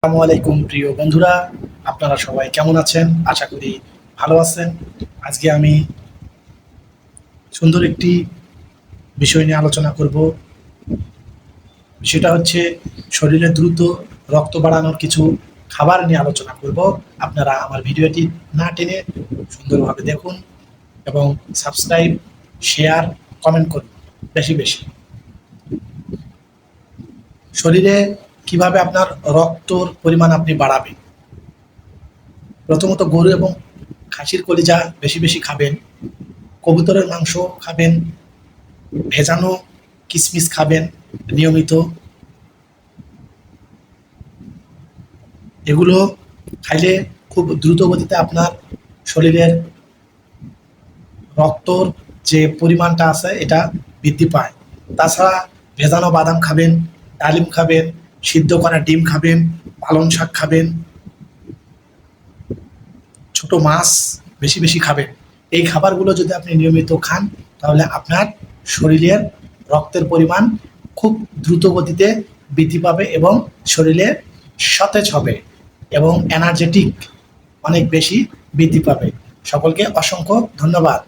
আসসালামু আলাইকুম প্রিয় বন্ধুরা, আপনারা সবাই কেমন আছেন? আশা করি ভালো আছেন। আজকে আমি সুন্দর একটি বিষয় নিয়ে আলোচনা করব। সেটা হচ্ছে শরীরে দ্রুত রক্ত বাড়ানোর কিছু খাবার নিয়ে আলোচনা করব। আপনারা আমার ভিডিওটি না টেনে সুন্দরভাবে দেখুন এবং সাবস্ক্রাইব, শেয়ার, কমেন্ট করুন বেশি বেশি। শরীরে কিভাবে আপনার রক্তর পরিমাণ আপনি বাড়াবেন? প্রথমত গরু এবং খাসির কলিজা বেশি বেশি খাবেন, কবুতরের মাংস খাবেন, ভেজানো কিশমিশ খাবেন নিয়মিত। এগুলো খাইলে খুব দ্রুত গতিতে আপনার শরীরের রক্তর যে পরিমাণটা আছে এটা বৃদ্ধি পায়। তাছাড়া ভেজানো বাদাম খাবেন, ডালিম খাবেন, সিদ্ধ করা ডিম খাবেন, পালং শাক খাবেন, ছোট মাছ বেশি বেশি খাবেন। এই খাবারগুলো যদি আপনি নিয়মিত খান তাহলে আপনার শরীরের রক্তের পরিমাণ খুব দ্রুত গতিতে বৃদ্ধি পাবে এবং শরীরে সতেজ হবে এবং এনার্জেটিক অনেক বেশি বৃদ্ধি পাবে। সকলকে অসংখ্য ধন্যবাদ।